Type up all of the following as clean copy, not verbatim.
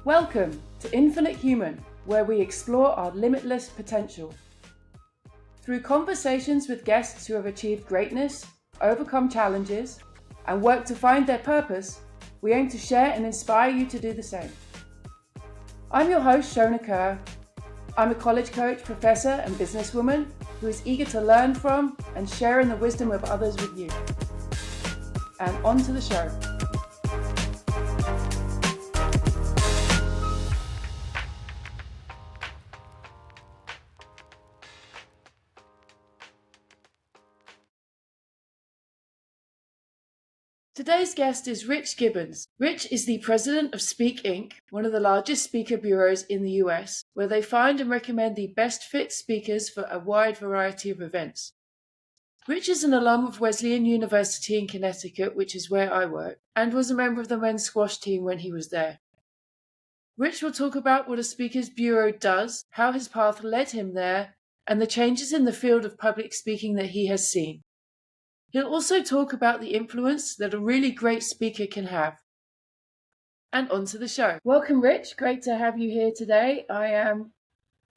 Welcome to Infinite Human, where we explore our limitless potential. Through conversations with guests who have achieved greatness, overcome challenges, and worked to find their purpose, we aim to share and inspire you to do the same. I'm your host, Shona Kerr. I'm a college coach, professor, and businesswoman who is eager to learn from and share in the wisdom of others with you. And on to the show. Today's guest is Rich Gibbons. Rich is the president of SpeakInc, one of the largest speaker bureaus in the US, where they find and recommend the best fit speakers for a wide variety of events. Rich is an alum of Wesleyan University in Connecticut, which is where I work, and was a member of the men's squash team when he was there. Rich will talk about what a speakers bureau does, how his path led him there, and the changes in the field of public speaking that he has seen. He'll also talk about the influence that a really great speaker can have. And on to the show. Welcome, Rich. Great to have you here today. I am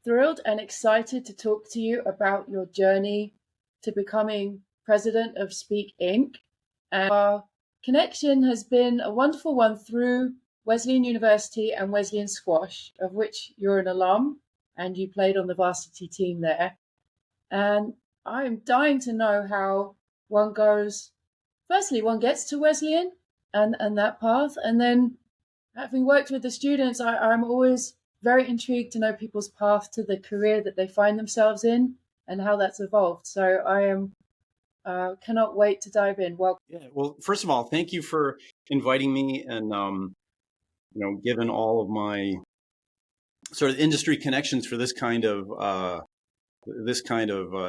thrilled and excited to talk to you about your journey to becoming president of SpeakInc. And our connection has been a wonderful one through Wesleyan University and Wesleyan Squash, of which you're an alum and you played on the varsity team there. And I'm dying to know how one goes, firstly, one gets to Wesleyan and that path. And then having worked with the students, I'm always very intrigued to know people's path to the career that they find themselves in and how that's evolved. So I am cannot wait to dive in. Well, first of all, thank you for inviting me and, given all of my sort of industry connections for this kind of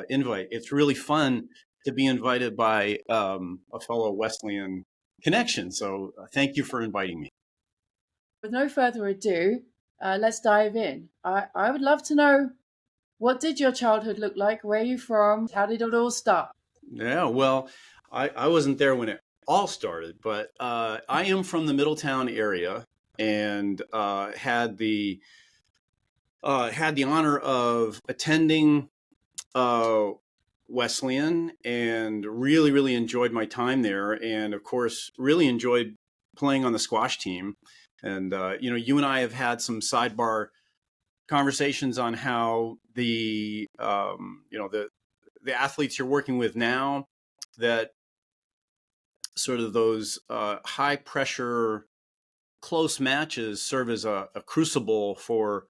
invite. It's really fun to be invited by a fellow Wesleyan connection. So thank you for inviting me. With no further ado, let's dive in. I would love to know, what did your childhood look like? Where are you from? How did it all start? Yeah, well, I wasn't there when it all started, but I am from the Middletown area and had the honor of attending Wesleyan and really enjoyed my time there, and of course really enjoyed playing on the squash team. And you and I have had some sidebar conversations on how the athletes you're working with now, that sort of those high pressure close matches serve as a crucible for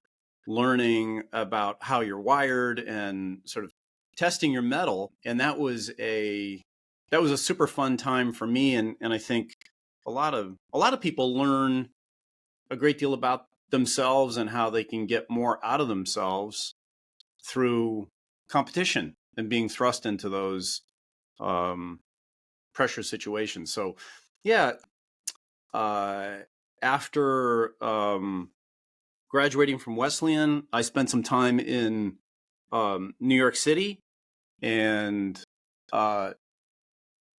learning about how you're wired and sort of testing your mettle. And that was a super fun time for me. And I think a lot of people learn a great deal about themselves and how they can get more out of themselves through competition and being thrust into those pressure situations. So yeah, after graduating from Wesleyan, I spent some time in New York City and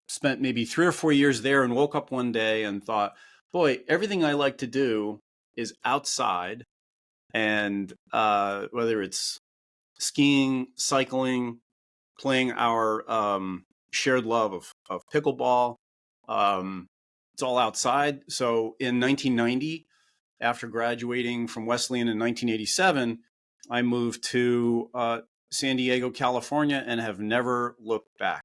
spent maybe 3 or 4 years there, and woke up one day and thought, boy, everything I like to do is outside. And whether it's skiing, cycling, playing our shared love of pickleball, it's all outside. So in 1990, after graduating from Wesleyan in 1987, I moved to San Diego, California, and have never looked back.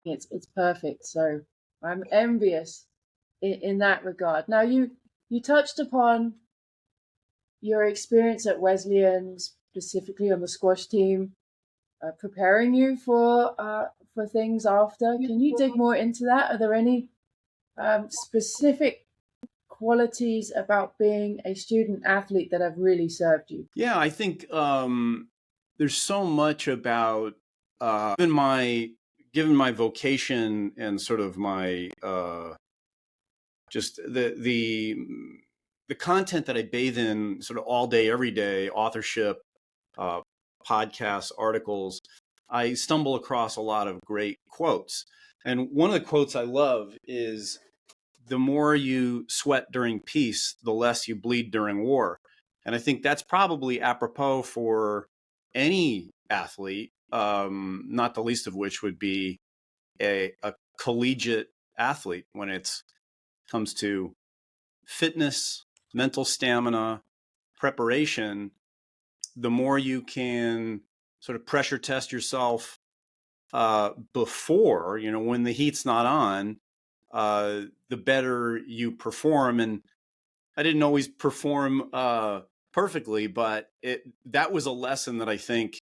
It's perfect. So I'm envious in that regard. Now, you touched upon your experience at Wesleyan, specifically on the squash team, preparing you for things after. Can you dig more into that? Are there any specific qualities about being a student athlete that have really served you? Yeah, I think there's so much about given my vocation and sort of my just the content that I bathe in sort of all day, every day, authorship, podcasts, articles, I stumble across a lot of great quotes. And one of the quotes I love is, the more you sweat during peace, the less you bleed during war. And I think that's probably apropos for any athlete, not the least of which would be a collegiate athlete when it comes to fitness, mental stamina, preparation. The more you can sort of pressure test yourself before, when the heat's not on, the better you perform. And I didn't always perform perfectly, but that was a lesson that I think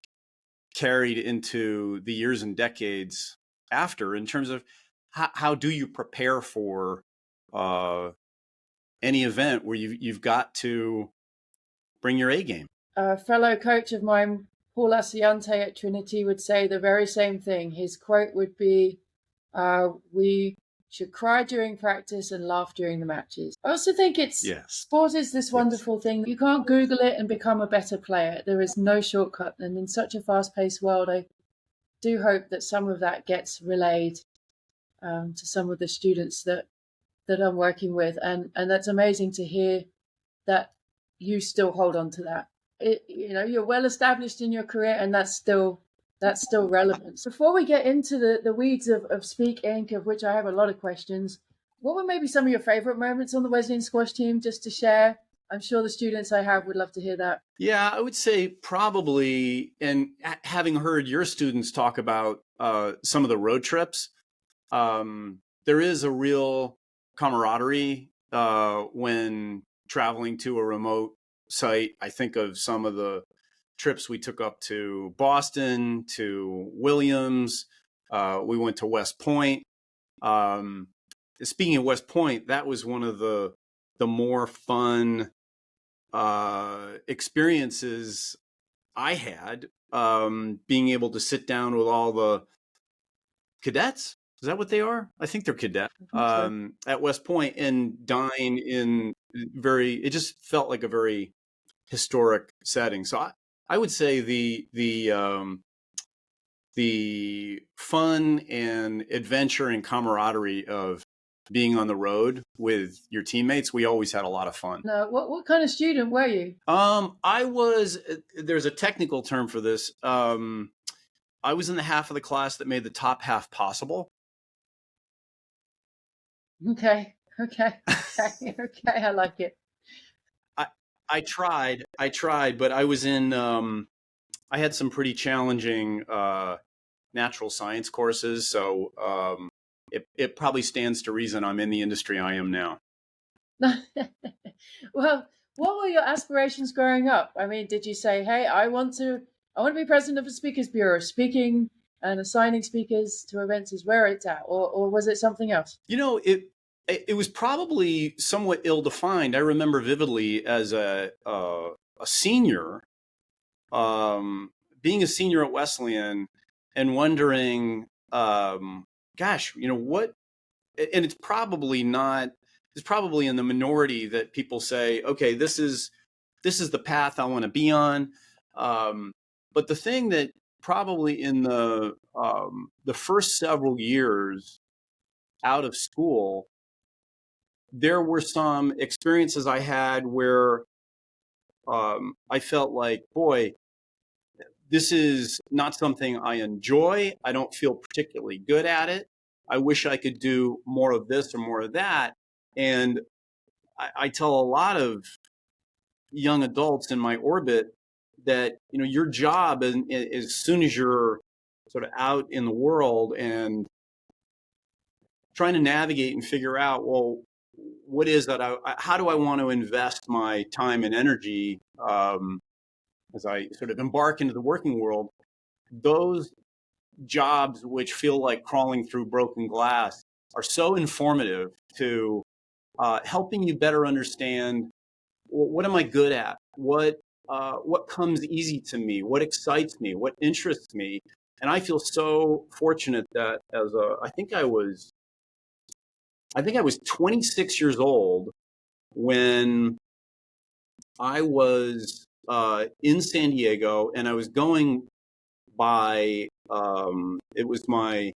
carried into the years and decades after, in terms of how do you prepare for any event where you've got to bring your A game. A fellow coach of mine, Paul Asiante at Trinity, would say the very same thing. His quote would be, we should cry during practice and laugh during the matches. I also think sport is this wonderful thing. You can't Google it and become a better player. There is no shortcut. And in such a fast-paced world, I do hope that some of that gets relayed to some of the students that I'm working with. And that's amazing to hear that you still hold on to that. You're well established in your career, and that's still relevant. Before we get into the weeds of SpeakInc, of which I have a lot of questions, what were maybe some of your favorite moments on the Wesleyan squash team, just to share? I'm sure the students I have would love to hear that. Yeah, I would say probably, and having heard your students talk about some of the road trips, there is a real camaraderie when traveling to a remote site. I think of some of the trips we took up to Boston, to Williams. We went to West Point. Speaking of West Point, that was one of the more fun experiences I had, being able to sit down with all the cadets. Is that what they are? I think they're cadets at West Point, and dine in it just felt like a very historic setting. So I would say the fun and adventure and camaraderie of being on the road with your teammates, we always had a lot of fun. Now, what kind of student were you? There's a technical term for this. I was in the half of the class that made the top half possible. Okay. I like it. I tried, but I was in, I had some pretty challenging natural science courses. So it probably stands to reason I'm in the industry I am now. Well, what were your aspirations growing up? I mean, did you say, hey, I want to be president of a speakers bureau, speaking and assigning speakers to events is where it's at, or was it something else? It was probably somewhat ill-defined. I remember vividly as a senior, being a senior at Wesleyan and wondering, gosh, what, and it's probably in the minority that people say, okay, this is the path I want to be on. But the thing that probably in the first several years out of school, there were some experiences I had where I felt like, boy, this is not something I enjoy. I don't feel particularly good at it. I wish I could do more of this or more of that. And I tell a lot of young adults in my orbit that, your job, as soon as you're sort of out in the world and trying to navigate and figure out, well, what is that? How do I want to invest my time and energy as I sort of embark into the working world? Those jobs which feel like crawling through broken glass are so informative to helping you better understand, what am I good at? What comes easy to me? What excites me? What interests me? And I feel so fortunate that I think I was 26 years old when I was in San Diego, and I was going by, it was my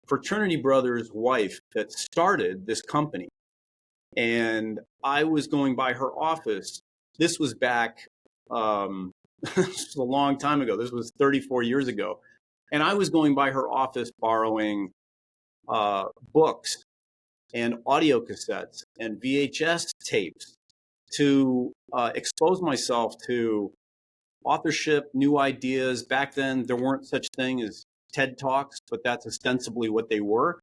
fraternity brother's wife that started this company. And I was going by her office. This was back, this was a long time ago. This was 34 years ago. And I was going by her office borrowing books and audio cassettes and VHS tapes to expose myself to authorship, new ideas. Back then, there weren't such thing as TED Talks, but that's ostensibly what they were.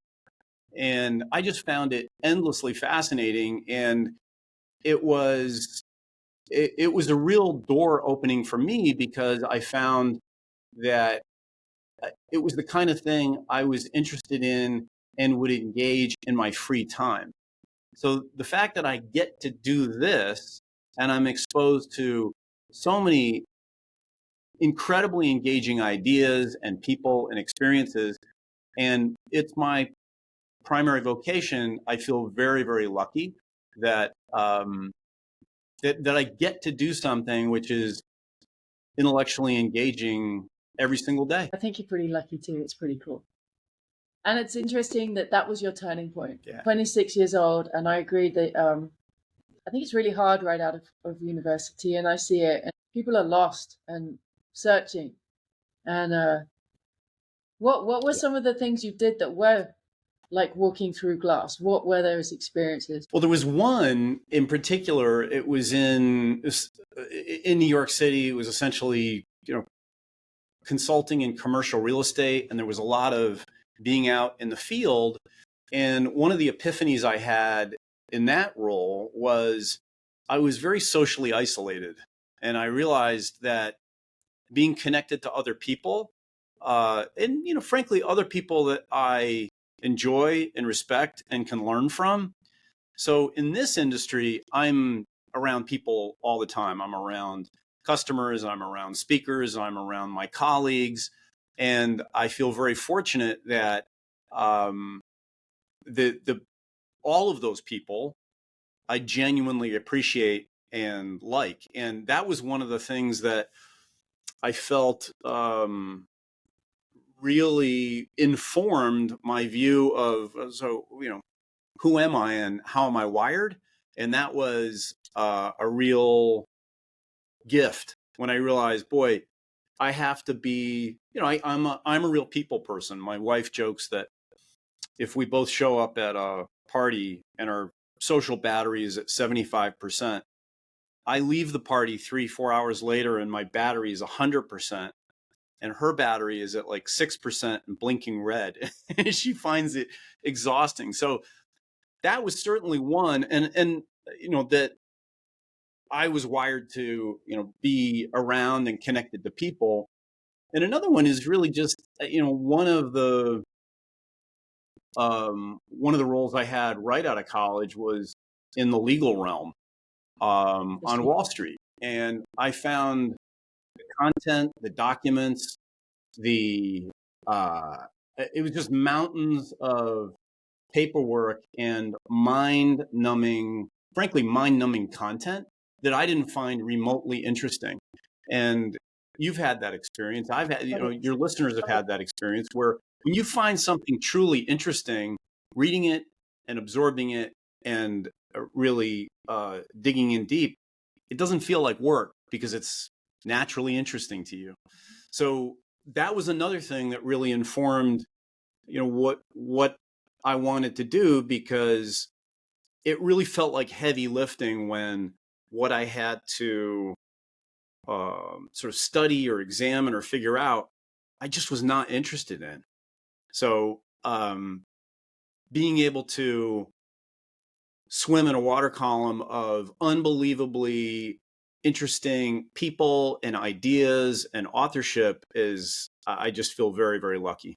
And I just found it endlessly fascinating. And it was a real door opening for me, because I found that it was the kind of thing I was interested in and would engage in my free time. So the fact that I get to do this and I'm exposed to so many incredibly engaging ideas and people and experiences, and it's my primary vocation, I feel very, very lucky that that I get to do something which is intellectually engaging every single day. I think you're pretty lucky too. It's pretty cool. And it's interesting that that was your turning point. Yeah. 26 years old, and I agree that I think it's really hard right out of university, and I see it, and people are lost and searching. And what were some of the things you did that were like walking through glass? What were those experiences? Well, there was one in particular. It was in New York City. It was essentially, consulting in commercial real estate, and there was a lot of being out in the field. And one of the epiphanies I had in that role was I was very socially isolated, and I realized that being connected to other people, and frankly, other people that I enjoy and respect and can learn from. So in this industry, I'm around people all the time. I'm around customers, I'm around speakers, I'm around my colleagues, and I feel very fortunate that all of those people I genuinely appreciate and like. And that was one of the things that I felt really informed my view of, who am I and how am I wired? And that was a real gift when I realized, boy, I have to be, I'm a real people person. My wife jokes that if we both show up at a party and our social battery is at 75%, I leave the party 3-4 hours later and my battery is 100%. And her battery is at like 6% and blinking red. She finds it exhausting. So that was certainly one. And that I was wired to, be around and connected to people. And another one is really just, one of the roles I had right out of college was in the legal realm, on Wall Street. And I found the content, the documents, it was just mountains of paperwork and mind-numbing content that I didn't find remotely interesting. And you've had that experience. I've had, your listeners have had that experience where when you find something truly interesting, reading it and absorbing it and really digging in deep, it doesn't feel like work because it's naturally interesting to you. So that was another thing that really informed, what I wanted to do, because it really felt like heavy lifting when what I had to sort of study or examine or figure out, I just was not interested in. So being able to swim in a water column of unbelievably interesting people and ideas and authorship I just feel very, very lucky.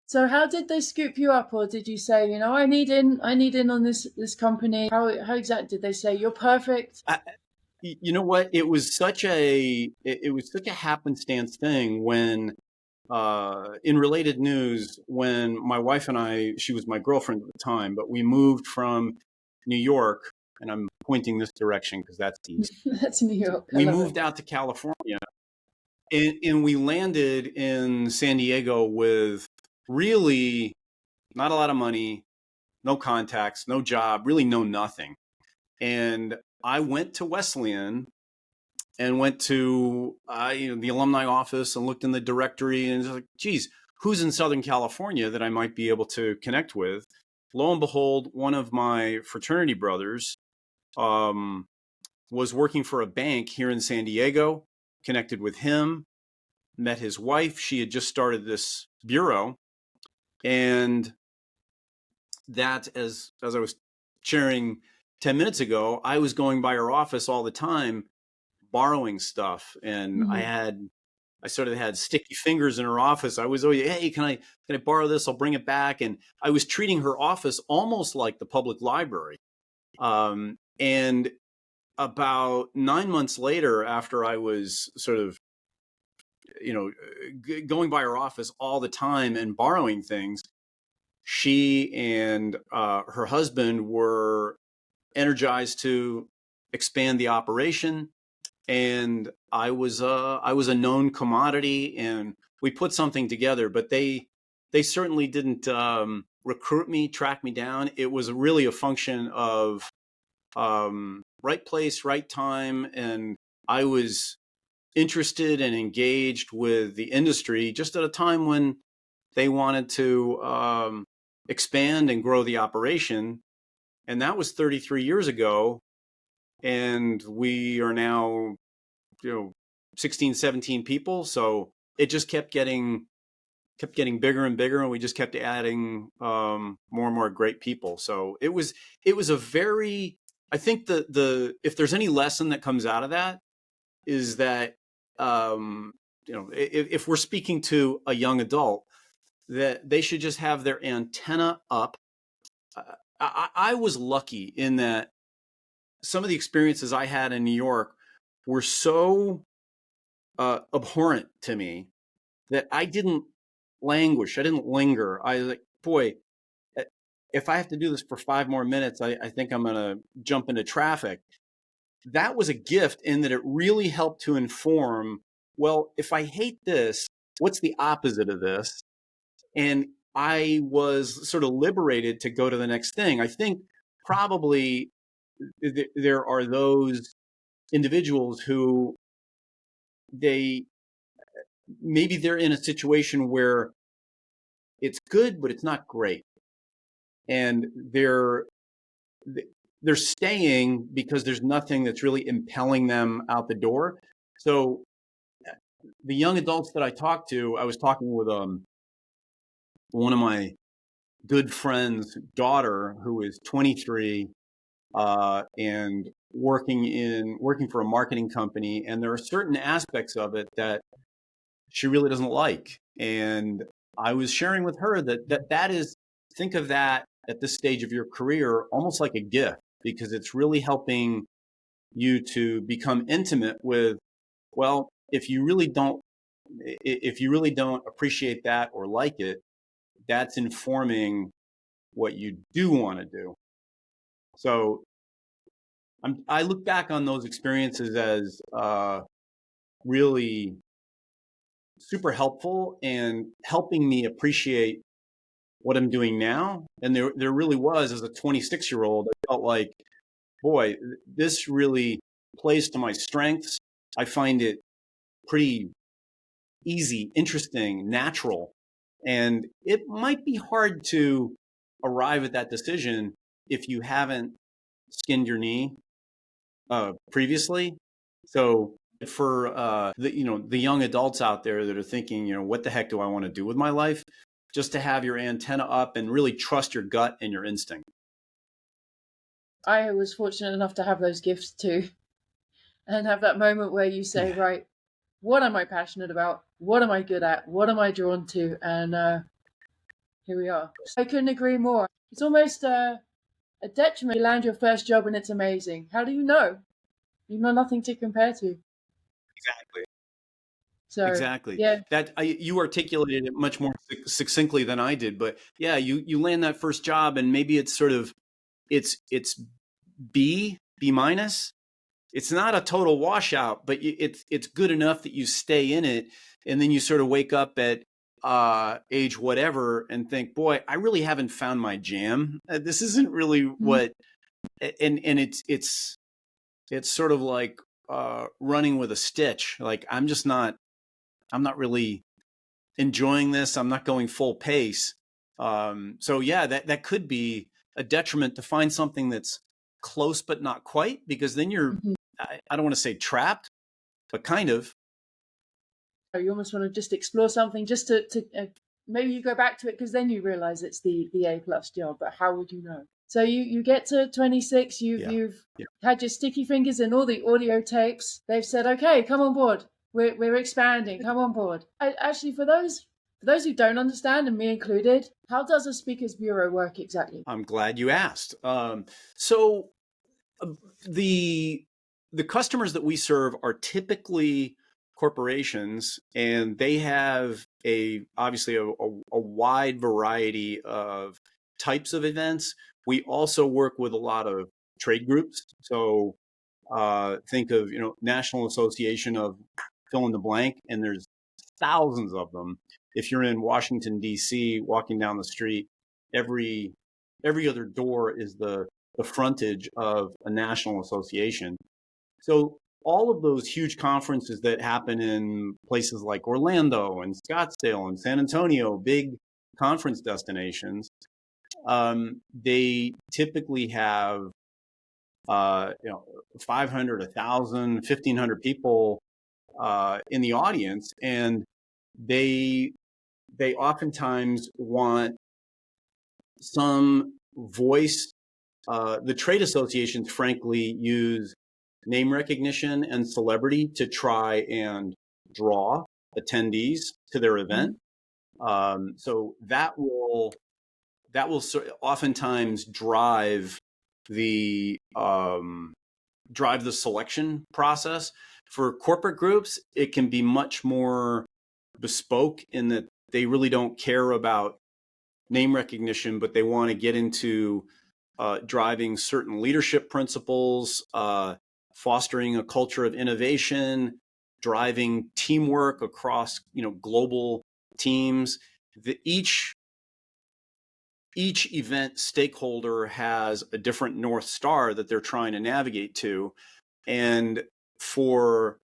So how did they scoop you up, or did you say, I need in on this company? How exactly did they say you're perfect? You know what? It was such a happenstance thing when, in related news, when my wife and I, she was my girlfriend at the time, but we moved from New York, and I'm pointing this direction because that's easy. That's New York. We moved out to California, and we landed in San Diego with really not a lot of money, no contacts, no job, really no nothing. And I went to Wesleyan and went to the alumni office and looked in the directory and was like, geez, who's in Southern California that I might be able to connect with? Lo and behold, one of my fraternity brothers was working for a bank here in San Diego, connected with him, met his wife. She had just started this bureau. And that, as I was sharing 10 minutes ago, I was going by her office all the time, borrowing stuff. And I sort of had sticky fingers in her office. I was always, hey, can I borrow this? I'll bring it back. And I was treating her office almost like the public library. And about 9 months later, after I was sort of, going by her office all the time and borrowing things, she and her husband were energized to expand the operation. And I was a known commodity, and we put something together, but they certainly didn't recruit me, track me down. It was really a function of right place, right time. And I was interested and engaged with the industry just at a time when they wanted to expand and grow the operation. And that was 33 years ago. And we are now, 16, 17 people. So it just kept getting bigger and bigger. And we just kept adding more and more great people. So it was a very, I think if there's any lesson that comes out of that is that, if we're speaking to a young adult, that they should just have their antenna up. I was lucky in that some of the experiences I had in New York were so abhorrent to me that I didn't languish. I didn't linger. I was like, boy, if I have to do this for 5 more minutes, I think I'm going to jump into traffic. That was a gift in that it really helped to inform, well, if I hate this, what's the opposite of this? And I was sort of liberated to go to the next thing. I think probably there are those individuals who maybe they're in a situation where it's good, but it's not great. And they're staying because there's nothing that's really impelling them out the door. So the young adults that I talked to, I was talking with one of my good friends' daughter who is 23 and working for a marketing company. And there are certain aspects of it that she really doesn't like. And I was sharing with her that is, think of that at this stage of your career almost like a gift, because it's really helping you to become intimate with, well, if you really don't appreciate that or like it, that's informing what you do want to do. So I look back on those experiences as really super helpful and helping me appreciate what I'm doing now. And there really was, as a 26-year-old, I felt like, boy, this really plays to my strengths. I find it pretty easy, interesting, natural. And it might be hard to arrive at that decision if you haven't skinned your knee previously. So for the young adults out there that are thinking, what the heck do I want to do with my life? Just to have your antenna up and really trust your gut and your instinct. I was fortunate enough to have those gifts too, and have that moment where you say, right, what am I passionate about? What am I good at? What am I drawn to? And here we are. I couldn't agree more. It's almost a detriment. You land your first job and it's amazing. How do you know? You know nothing to compare to. Exactly. So, exactly. Yeah. You articulated it much more succinctly than I did, but yeah, you land that first job and maybe it's sort of, it's B minus. It's not a total washout, but it's good enough that you stay in it. And then you sort of wake up at age whatever, and think, boy, I really haven't found my jam. This isn't really what, and it's sort of like running with a stitch. Like I'm not really enjoying this. I'm not going full pace. So yeah, that could be a detriment to find something that's close but not quite, because then you're, I don't want to say trapped, but kind of. You almost want to just explore something just to maybe you go back to it because then you realize it's the A+ job, but how would you know? So you get to 26, you've had your sticky fingers in all the audio tapes. They've said, okay, come on board. We're expanding. Come on board. Actually, for those who don't understand, and me included, how does a speakers bureau work exactly? I'm glad you asked. So the customers that we serve are typically corporations, and they have obviously a wide variety of types of events. We also work with a lot of trade groups. So think of, National Association of fill in the blank, and there's thousands of them. If you're in Washington, D.C., walking down the street, every other door is the frontage of a national association. So all of those huge conferences that happen in places like Orlando and Scottsdale and San Antonio, big conference destinations, they typically have 500, 1,000, 1,500 people in the audience, and they oftentimes want some voice. The trade associations, frankly, use name recognition and celebrity to try and draw attendees to their event. So that will oftentimes drive the selection process. For corporate groups, it can be much more bespoke in that they really don't care about name recognition, but they want to get into driving certain leadership principles, fostering a culture of innovation, driving teamwork across global teams. Each event stakeholder has a different North Star that they're trying to navigate to. And for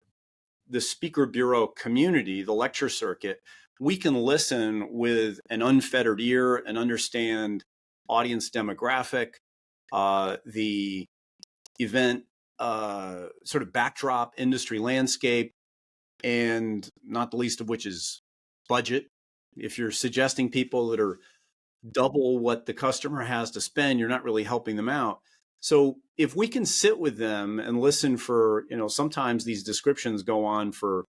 the speaker bureau community, the lecture circuit, we can listen with an unfettered ear and understand audience demographic, the event sort of backdrop, industry landscape, and not the least of which is budget. If you're suggesting people that are double what the customer has to spend, you're not really helping them out. So if we can sit with them and listen for, sometimes these descriptions go on for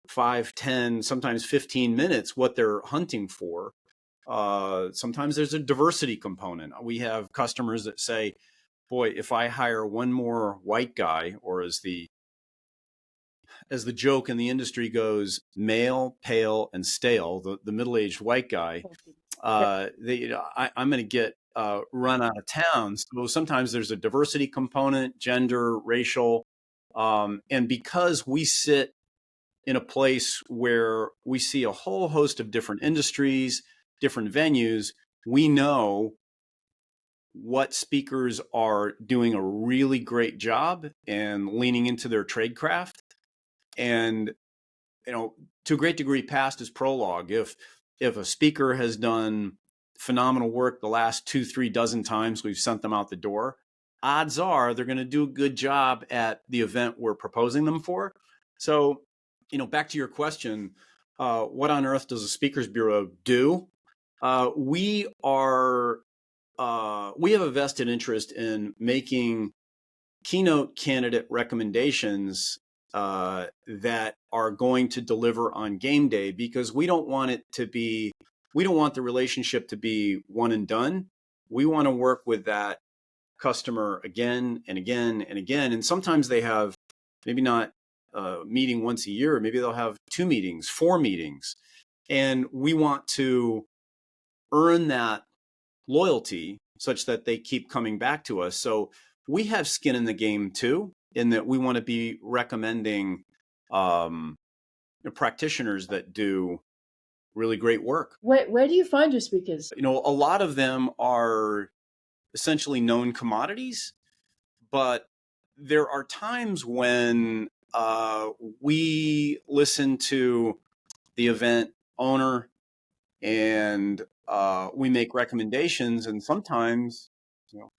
5, 10, sometimes 15 minutes, what they're hunting for. Sometimes there's a diversity component. We have customers that say, boy, if I hire one more white guy, or as the joke in the industry goes, male, pale, and stale, the middle-aged white guy, I'm going to get run out of town. So sometimes there's a diversity component, gender, racial, and because we sit in a place where we see a whole host of different industries, different venues, we know what speakers are doing a really great job and leaning into their trade craft. And, to a great degree, past is prologue. If a speaker has done phenomenal work the last 2-3 dozen times we've sent them out the door, odds are they're going to do a good job at the event we're proposing them for. So, back to your question, what on earth does a speakers bureau do? We have a vested interest in making keynote candidate recommendations that are going to deliver on game day, because we don't want the relationship to be one and done. We want to work with that customer again and again and again. And sometimes they have maybe not a meeting once a year, maybe they'll have 2 meetings, 4 meetings. And we want to earn that loyalty such that they keep coming back to us. So we have skin in the game too, in that we want to be recommending practitioners that do really great work. Where do you find your speakers? A lot of them are essentially known commodities, but there are times when we listen to the event owner and we make recommendations, and sometimes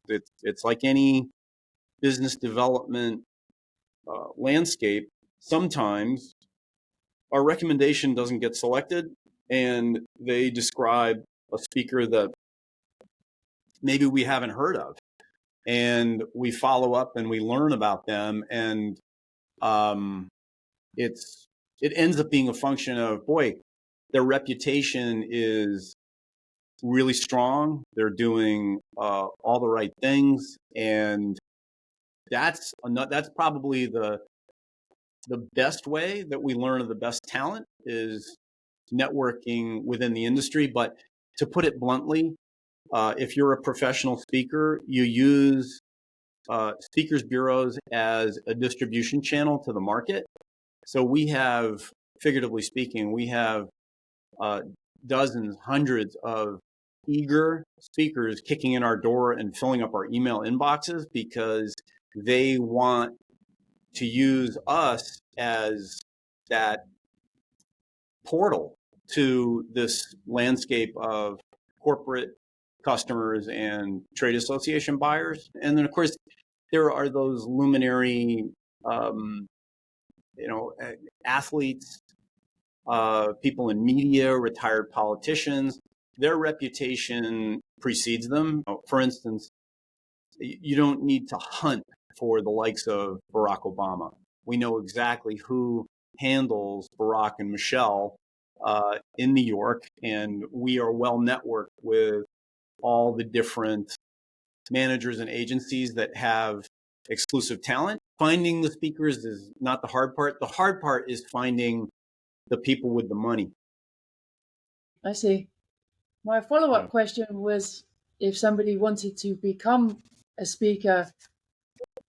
it's like any business development landscape. Sometimes our recommendation doesn't get selected, and they describe a speaker that maybe we haven't heard of, and we follow up and we learn about them, and it ends up being a function of, boy, their reputation is really strong. They're doing all the right things, and that's probably the best way that we learn of the best talent is networking within the industry. But to put it bluntly, if you're a professional speaker, you use speakers bureaus as a distribution channel to the market. So we have, figuratively speaking, we have dozens, hundreds of eager speakers kicking in our door and filling up our email inboxes because they want to use us as that portal to this landscape of corporate customers and trade association buyers. And then, of course, there are those luminary, athletes, people in media, retired politicians. Their reputation precedes them. For instance, you don't need to hunt for the likes of Barack Obama. We know exactly who handles Barack and Michelle in New York, and we are well networked with all the different managers and agencies that have exclusive talent. Finding the speakers is not the hard part. The hard part is finding the people with the money. I see. My follow-up question was, if somebody wanted to become a speaker,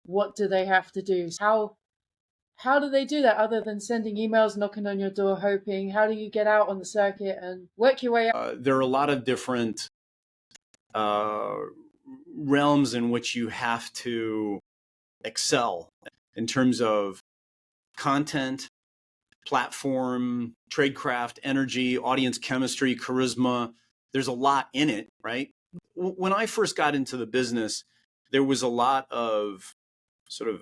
what do they have to do? How do they do that other than sending emails, knocking on your door, hoping? How do you get out on the circuit and work your way up? There are a lot of different realms in which you have to excel in terms of content, platform, tradecraft, energy, audience chemistry, charisma. There's a lot in it, right? When I first got into the business, there was a lot of sort of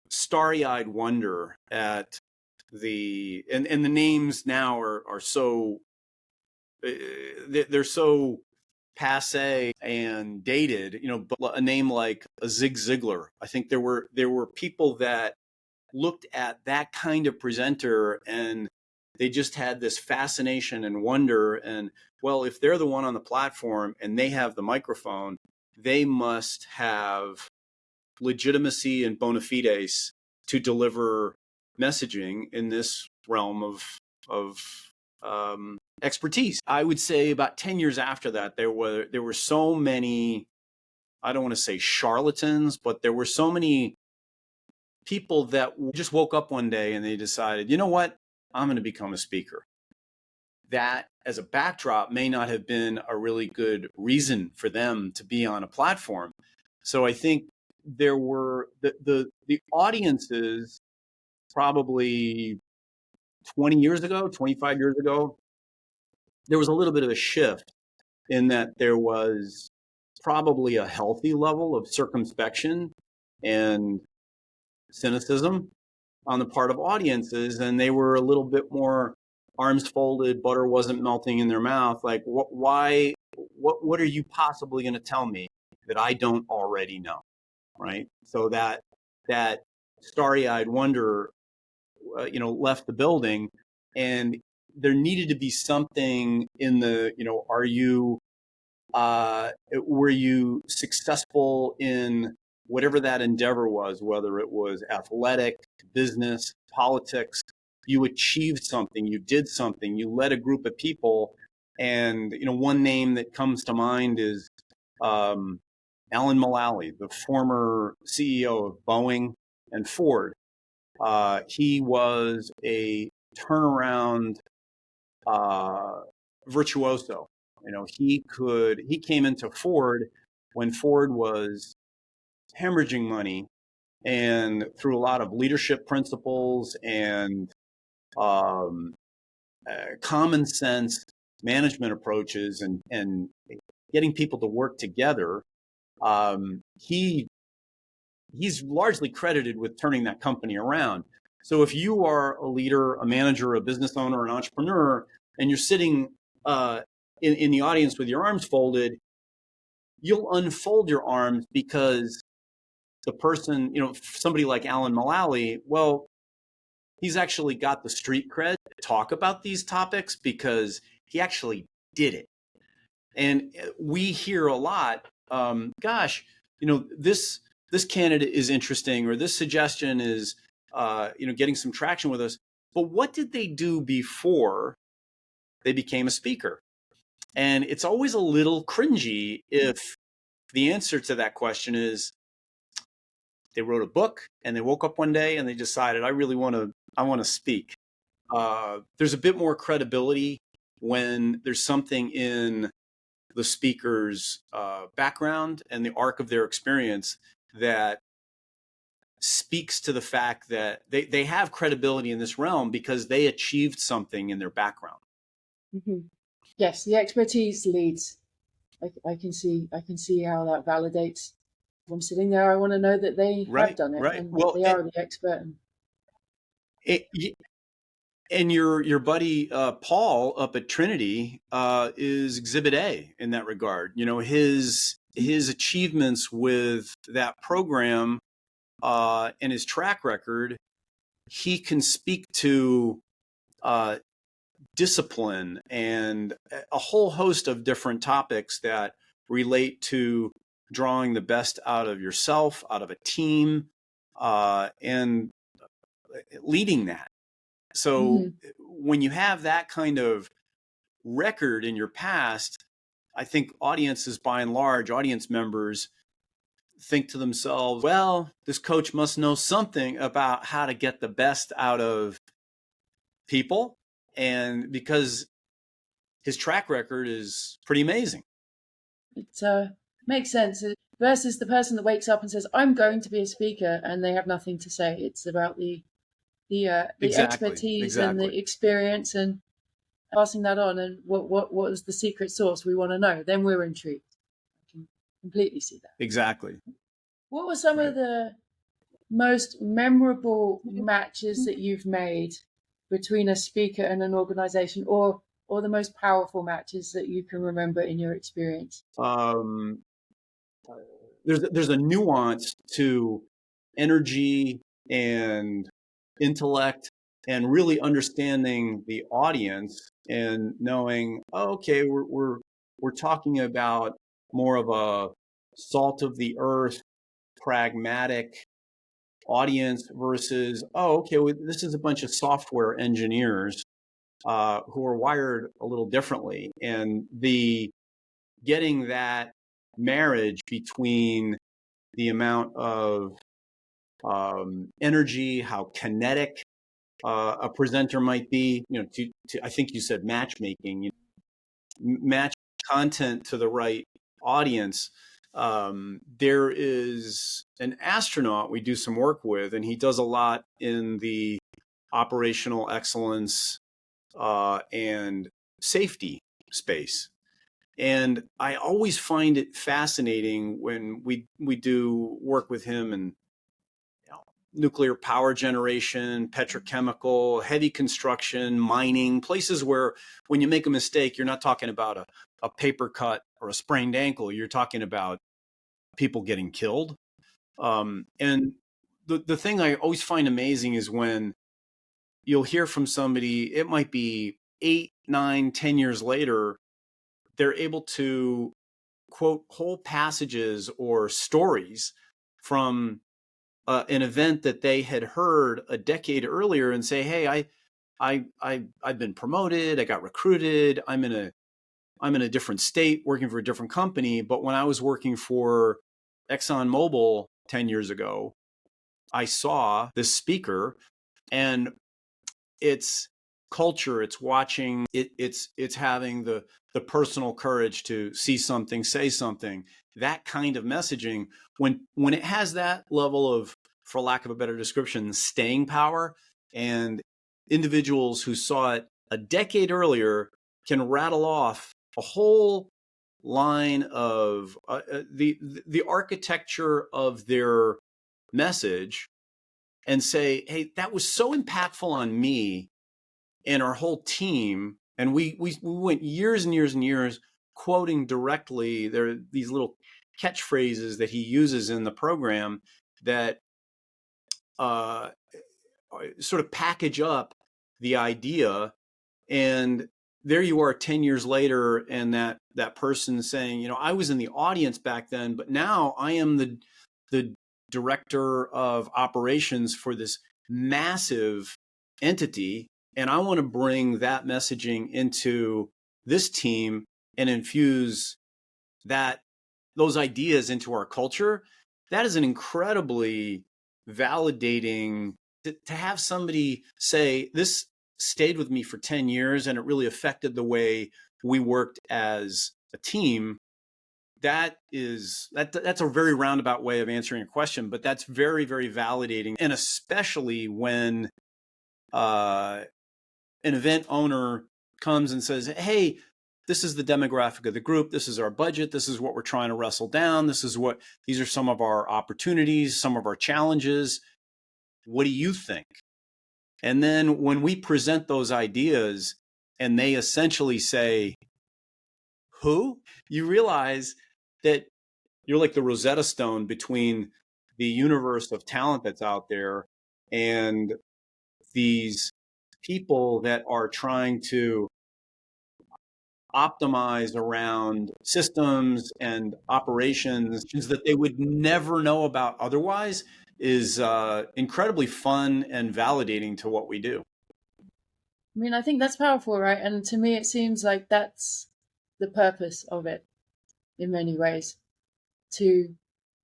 starry-eyed wonder at the names now are so they're so passe and dated, but a name like a Zig Ziglar, I think there were people that looked at that kind of presenter and they just had this fascination and wonder. And well, if they're the one on the platform and they have the microphone, they must have legitimacy and bona fides to deliver messaging in this realm of expertise. I would say about 10 years after that, there were so many, I don't want to say charlatans, but there were so many people that just woke up one day and they decided, you know what, I'm going to become a speaker. That as a backdrop may not have been a really good reason for them to be on a platform. So I think there were the audiences probably 20 years ago, 25 years ago, there was a little bit of a shift in that there was probably a healthy level of circumspection and cynicism on the part of audiences, and they were a little bit more arms folded, butter wasn't melting in their mouth. Like, what are you possibly going to tell me that I don't already know, right? So that starry-eyed wonder, left the building, and there needed to be something in the, were you successful in whatever that endeavor was, whether it was athletic, business, politics, you achieved something, you did something, you led a group of people. And, one name that comes to mind is Alan Mulally, the former CEO of Boeing and Ford. He was a turnaround uh, virtuoso. He came into Ford when Ford was hemorrhaging money, and through a lot of leadership principles and um, common sense management approaches and getting people to work together, he's largely credited with turning that company around. So if you are a leader, a manager, a business owner, an entrepreneur, and you're sitting in the audience with your arms folded, you'll unfold your arms because the person, somebody like Alan Mullally, well, he's actually got the street cred to talk about these topics because he actually did it. And we hear a lot, gosh, this candidate is interesting, or this suggestion is, getting some traction with us. But what did they do before they became a speaker? And it's always a little cringy if the answer to that question is they wrote a book and they woke up one day and they decided, I want to speak. There's a bit more credibility when there's something in the speaker's background and the arc of their experience that speaks to the fact that they have credibility in this realm because they achieved something in their background. Mm-hmm. Yes, the expertise leads. I can see how that validates. If I'm sitting there, I want to know that they have done it, and they are the expert. And your buddy Paul up at Trinity is Exhibit A in that regard. His achievements with that program and his track record, he can speak to discipline and a whole host of different topics that relate to drawing the best out of yourself, out of a team, and leading that. So when you have that kind of record in your past, I think audiences, by and large, audience members think to themselves, well, this coach must know something about how to get the best out of people. And because his track record is pretty amazing. It makes sense. Versus the person that wakes up and says, I'm going to be a speaker, and they have nothing to say. It's about the expertise and the experience and passing that on. And what is the secret sauce? We want to know. Then we're intrigued. I can completely see that. Exactly. What were some of the most memorable matches that you've made between a speaker and an organization, or the most powerful matches that you can remember in your experience? There's a nuance to energy and intellect and really understanding the audience and knowing, okay, we're talking about more of a salt of the earth, pragmatic audience versus, okay, this is a bunch of software engineers who are wired a little differently. And getting that marriage between the amount of energy, how kinetic a presenter might be, I think you said matchmaking, match content to the right audience. There is an astronaut we do some work with, and he does a lot in the operational excellence and safety space. And I always find it fascinating when we do work with him and nuclear power generation, petrochemical, heavy construction, mining, places where when you make a mistake, you're not talking about a paper cut or a sprained ankle. You're talking about people getting killed. And the thing I always find amazing is when you'll hear from somebody, it might be 8, 9, 10 years later, they're able to quote whole passages or stories from an event that they had heard a decade earlier and say, hey, I've been promoted, I got recruited, I'm in a different state working for a different company. But when I was working for ExxonMobil 10 years ago, I saw this speaker, and it's culture. It's watching it. It's having the personal courage to see something, say something. That kind of messaging, when it has that level of, for lack of a better description, staying power, and individuals who saw it a decade earlier can rattle off a whole line of the architecture of their message and say, hey, that was so impactful on me and our whole team. And we went years and years and years quoting directly. There are these little catchphrases that he uses in the program that sort of package up the idea. And there you are 10 years later, and that person saying, I was in the audience back then, but now I am the director of operations for this massive entity, and I want to bring that messaging into this team and infuse those ideas into our culture. That is an incredibly validating to have somebody say, this stayed with me for 10 years and it really affected the way we worked as a team. That's a very roundabout way of answering a question, but that's very, very validating. And especially when an event owner comes and says, hey, this is the demographic of the group. This is our budget. This is what we're trying to wrestle down. These are some of our opportunities, some of our challenges. What do you think? And then when we present those ideas and they essentially say, who? You realize that you're like the Rosetta Stone between the universe of talent that's out there and these people that are trying to optimize around systems and operations that they would never know about otherwise. Is incredibly fun and validating to what we do. I mean, I think that's powerful, right? And to me, it seems like that's the purpose of it in many ways. And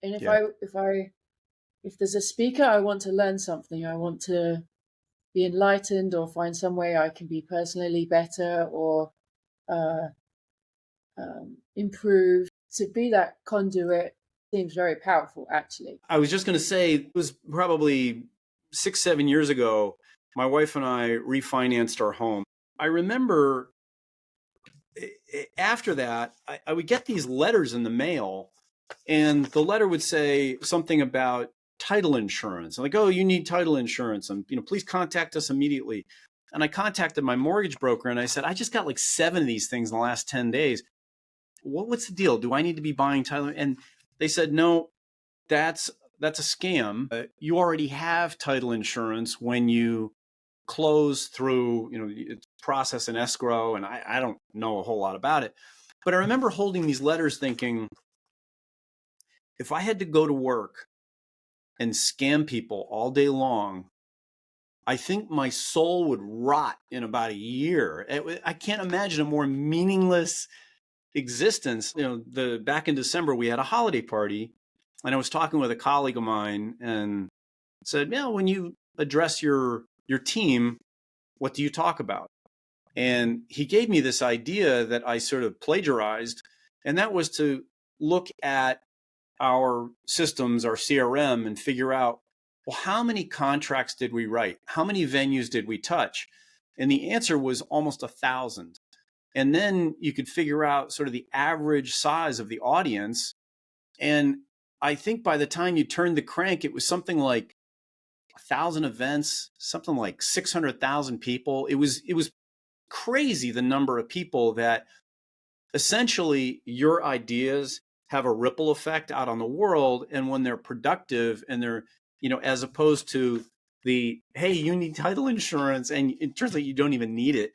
if there's a speaker, I want to learn something. I want to be enlightened or find some way I can be personally better or improve. To be that conduit seems very powerful, actually. I was just going to say, it was probably 6-7 years ago, my wife and I refinanced our home. I remember after that, I would get these letters in the mail, and the letter would say something about title insurance. I'm like, oh, you need title insurance, and please contact us immediately. And I contacted my mortgage broker and I said, I just got like 7 of these things in the last 10 days. What's the deal? Do I need to be buying title? And they said, no, that's a scam. You already have title insurance when you close through, it's process and escrow. And I don't know a whole lot about it. But I remember holding these letters thinking, if I had to go to work and scam people all day long, I think my soul would rot in about a year. I can't imagine a more meaningless existence. Back in December, we had a holiday party, and I was talking with a colleague of mine and said, when you address your team, what do you talk about? And he gave me this idea that I sort of plagiarized, and that was to look at our systems, our CRM, and figure out, well, how many contracts did we write? How many venues did we touch? And the answer was almost 1,000. And then you could figure out sort of the average size of the audience. And I think by the time you turned the crank, it was something like 1,000 events, something like 600,000 people. It was crazy, the number of people that essentially your ideas have a ripple effect out on the world. And when they're productive and they're, as opposed to the, hey, you need title insurance, and it turns out you don't even need it.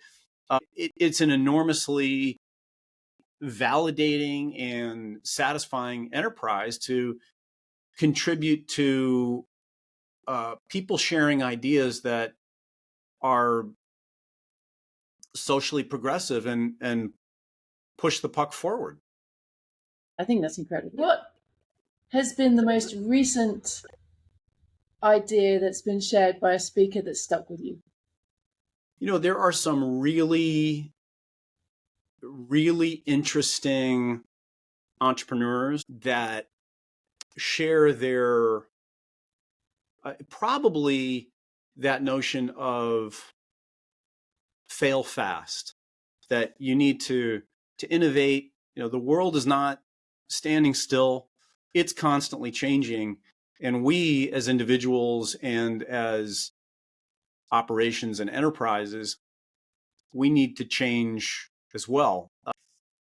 It's an enormously validating and satisfying enterprise to contribute to people sharing ideas that are socially progressive and push the puck forward. I think that's incredible. What has been the most recent idea that's been shared by a speaker that stuck with you? There are some really, really interesting entrepreneurs that share their probably that notion of fail fast, that you need to innovate. The world is not standing still. It's constantly changing. And we as individuals and as operations and enterprises, we need to change as well.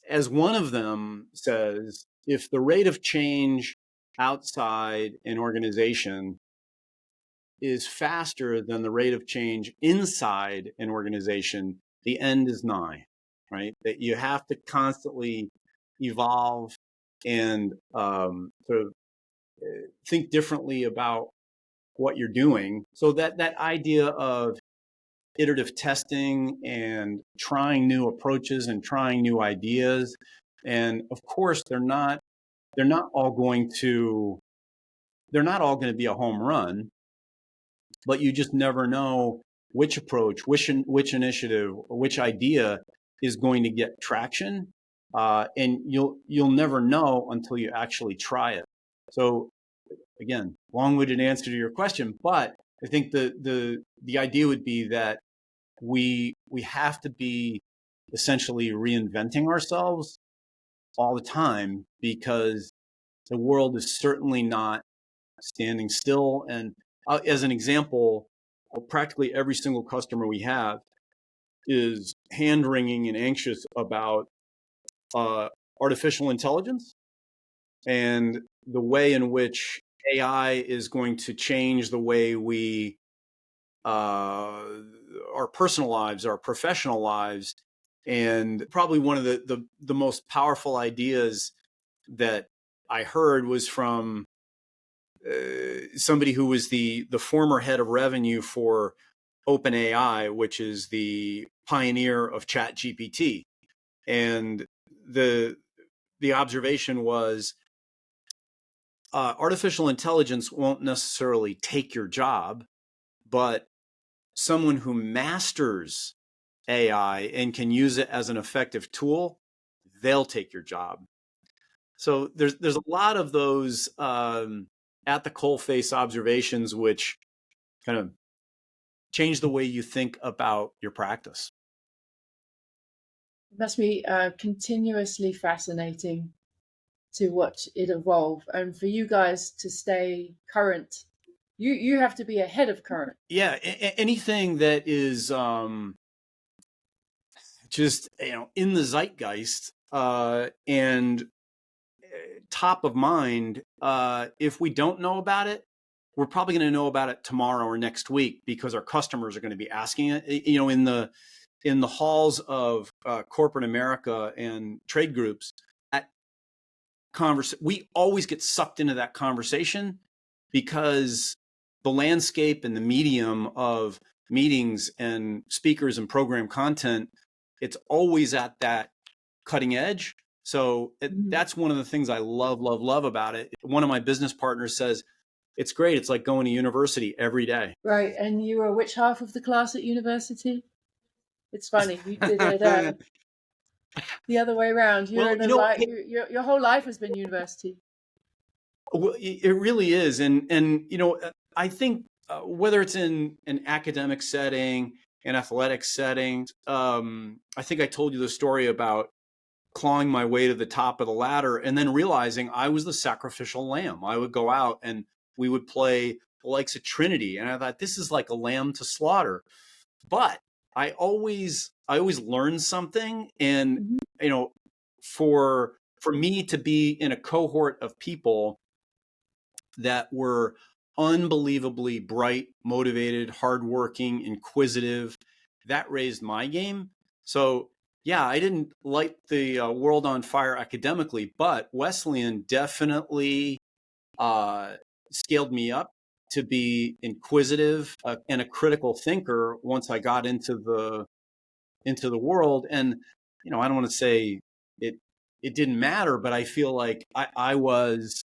As one of them says, if the rate of change outside an organization is faster than the rate of change inside an organization, the end is nigh, right? That you have to constantly evolve and sort of think differently about what you're doing. So that idea of iterative testing and trying new approaches and trying new ideas, and of course they're not all going to be a home run, but you just never know which approach, which initiative, or which idea is going to get traction, and you'll never know until you actually try it. So again, long-winded answer to your question, but I think the idea would be that we have to be essentially reinventing ourselves all the time, because the world is certainly not standing still. And as an example, practically every single customer we have is hand-wringing and anxious about artificial intelligence and the way in which AI is going to change the way we our personal lives, our professional lives. And probably one of the most powerful ideas that I heard was from somebody who was the former head of revenue for OpenAI, which is the pioneer of ChatGPT. And the observation was, artificial intelligence won't necessarily take your job, but someone who masters AI and can use it as an effective tool, they'll take your job. So there's a lot of those at the coalface observations, which kind of change the way you think about your practice. It must be continuously fascinating to watch it evolve, and for you guys to stay current. You have to be ahead of current. Yeah, anything that is just in the zeitgeist and top of mind. If we don't know about it, we're probably going to know about it tomorrow or next week, because our customers are going to be asking it. In the halls of corporate America and trade groups, we always get sucked into that conversation, because the landscape and the medium of meetings and speakers and program content, it's always at that cutting edge. So that's one of the things I love about it. One of my business partners says, it's great. It's like going to university every day. Right. And you were which half of the class at university? It's funny. You did it the other way around. You're your whole life has been university. Well, it really is. And I think whether it's in an academic setting, an athletic setting, I think I told you the story about clawing my way to the top of the ladder and then realizing I was the sacrificial lamb. I would go out and we would play the likes of Trinity. And I thought, this is like a lamb to slaughter. But I always learned something. And, for me to be in a cohort of people that were unbelievably bright, motivated, hardworking, inquisitive, that raised my game. So yeah, I didn't light the world on fire academically, but Wesleyan definitely scaled me up to be inquisitive and a critical thinker once I got into the world. And I don't want to say it didn't matter, but I feel like I was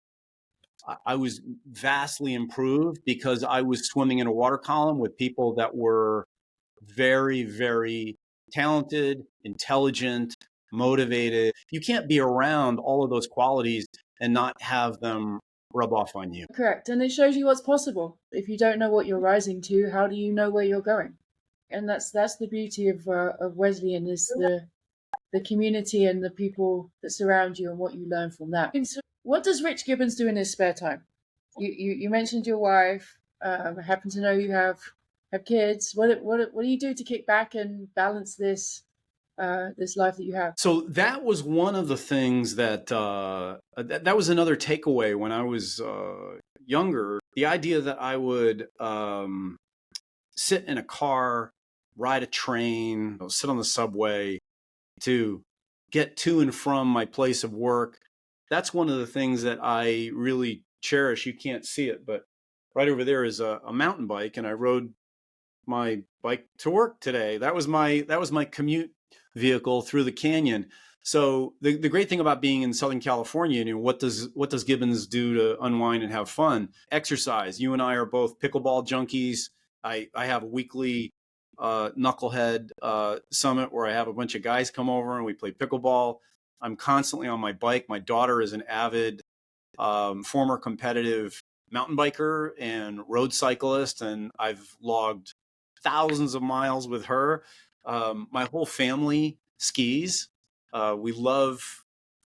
vastly improved because I was swimming in a water column with people that were very, very talented, intelligent, motivated. You can't be around all of those qualities and not have them rub off on you. Correct. And it shows you what's possible. If you don't know what you're rising to, how do you know where you're going? And that's the beauty of Wesleyan, is the community and the people that surround you and what you learn from that. And so what does Rich Gibbons do in his spare time? You mentioned your wife. I happen to know you have kids. What do you do to kick back and balance this this life that you have? So that was one of the things that that was another takeaway when I was younger. The idea that I would sit in a car, ride a train, sit on the subway to get to and from my place of work. That's one of the things that I really cherish. You can't see it, but right over there is a mountain bike, and I rode my bike to work today. That was my commute vehicle through the canyon. So the great thing about being in Southern California, you know, what does Gibbons do to unwind and have fun? Exercise. You and I are both pickleball junkies. I have a weekly knucklehead summit where I have a bunch of guys come over and we play pickleball. I'm constantly on my bike. My daughter is an avid former competitive mountain biker and road cyclist, and I've logged thousands of miles with her. My whole family skis. We love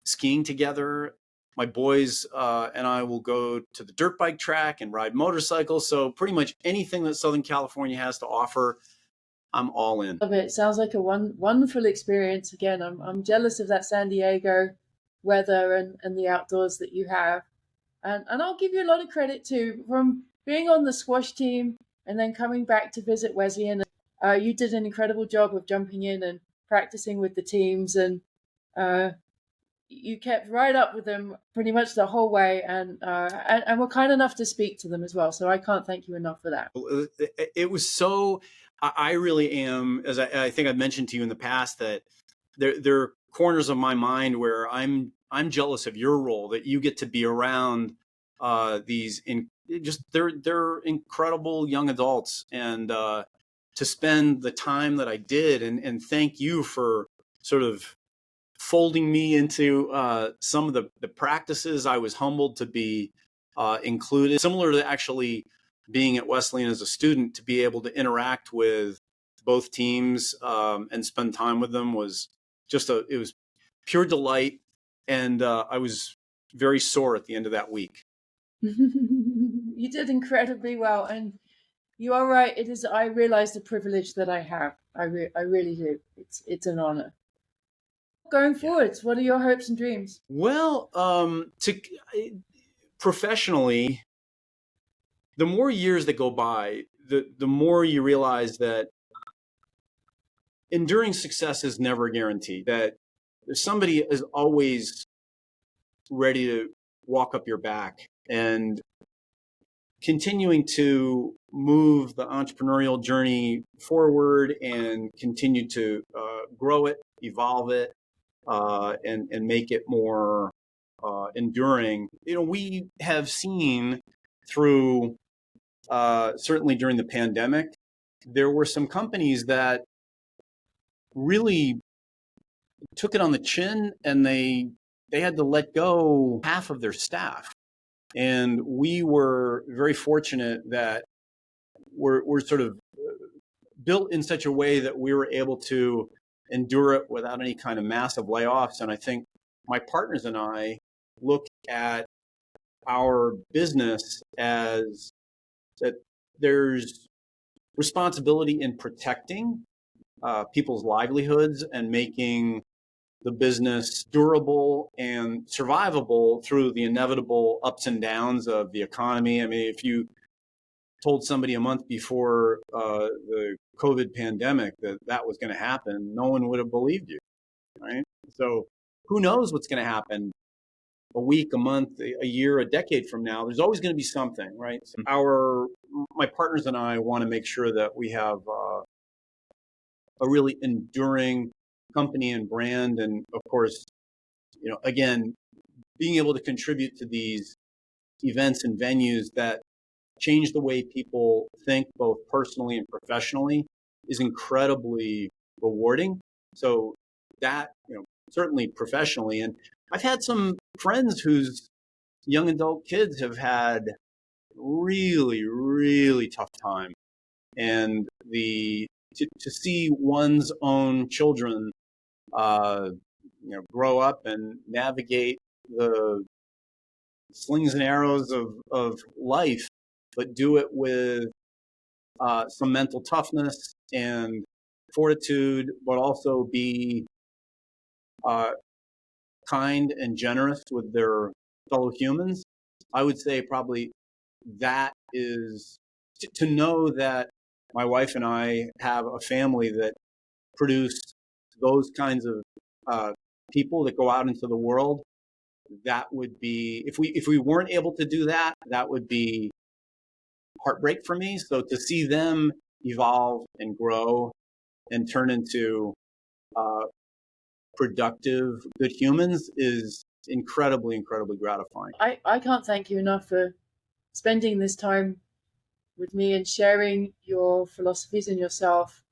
skiing together. My boys and I will go to the dirt bike track and ride motorcycles. So pretty much anything that Southern California has to offer, I'm all in. Love it. Sounds like a wonderful experience. Again, I'm jealous of that San Diego weather and the outdoors that you have. And I'll give you a lot of credit too, from being on the squash team and then coming back to visit Wesleyan. You did an incredible job of jumping in and practicing with the teams, and you kept right up with them pretty much the whole way, and were kind enough to speak to them as well. So I can't thank you enough for that. It was so. I really am, as I think I've mentioned to you in the past, that there are corners of my mind where I'm jealous of your role, that you get to be around these they're incredible young adults, and to spend the time that I did, and thank you for sort of folding me into some of the practices. I was humbled to be included, similar to actually being at Wesleyan as a student, to be able to interact with both teams and spend time with them was it was pure delight. And I was very sore at the end of that week. You did incredibly well, and you are right. I realize the privilege that I have. I really do. It's an honor. Going forwards, what are your hopes and dreams? Well, professionally, the more years that go by, the more you realize that enduring success is never guaranteed. That somebody is always ready to walk up your back, and continuing to move the entrepreneurial journey forward and continue to grow it, evolve it, and make it more enduring. You know, we have seen through certainly during the pandemic, there were some companies that really took it on the chin, and they had to let go half of their staff. And we were very fortunate that we're sort of built in such a way that we were able to endure it without any kind of massive layoffs. And I think my partners and I look at our business as that there's responsibility in protecting people's livelihoods and making the business durable and survivable through the inevitable ups and downs of the economy. I mean, if you told somebody a month before the COVID pandemic that was going to happen, no one would have believed you, right? So who knows what's going to happen a week, a month, a year, a decade from now. There's always going to be something, right? So my partners and I want to make sure that we have a really enduring company and brand. And of course, you know, again, being able to contribute to these events and venues that change the way people think, both personally and professionally, is incredibly rewarding. So that, certainly professionally. And I've had some friends whose young adult kids have had really, really tough time. And to see one's own children, grow up and navigate the slings and arrows of life, but do it with some mental toughness and fortitude, but also be kind and generous with their fellow humans. I would say probably that is to know that my wife and I have a family that produced those kinds of people that go out into the world. That would be, if we weren't able to do that, that would be heartbreak for me. So to see them evolve and grow and turn into productive, good humans is incredibly, incredibly gratifying. I can't thank you enough for spending this time with me and sharing your philosophies and yourself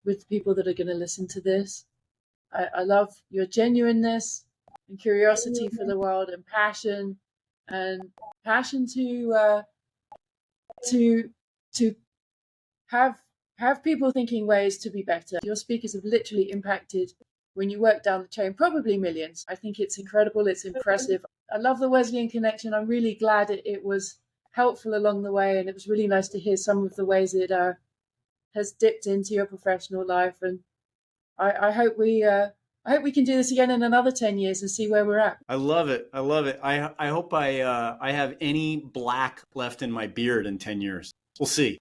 with the people that are going to listen to this. I love your genuineness and curiosity for the world and passion to have people thinking ways to be better. Your speakers have literally impacted, when you work down the chain, probably millions. I think it's incredible. It's impressive. I love the Wesleyan connection. I'm really glad it was helpful along the way, and it was really nice to hear some of the ways it has dipped into your professional life. And I hope we can do this again in another 10 years and see where we're at. I love it. I love it. I hope I have any black left in my beard in 10 years. We'll see.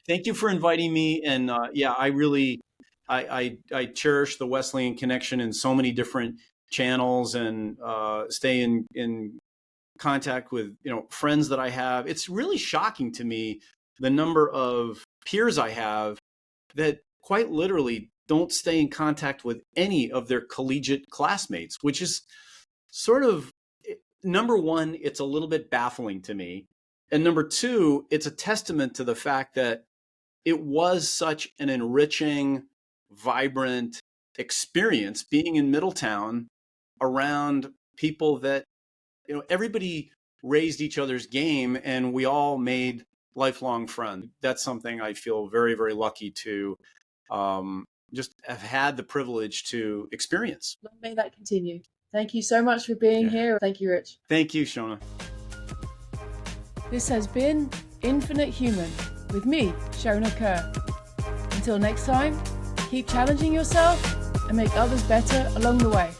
Thank you for inviting me. And I really, I cherish the Wesleyan connection in so many different channels, and stay in contact with, friends that I have. It's really shocking to me the number of peers I have that quite literally don't stay in contact with any of their collegiate classmates, which is sort of, number one, it's a little bit baffling to me. And number two, it's a testament to the fact that it was such an enriching, vibrant experience being in Middletown around people that, everybody raised each other's game, and we all made lifelong friends. That's something I feel very, very lucky to just have had the privilege to experience. Long may that continue. Thank you so much for being here. Thank you, Rich. Thank you, Shona. This has been Infinite Human with me, Shona Kerr. Until next time, keep challenging yourself and make others better along the way.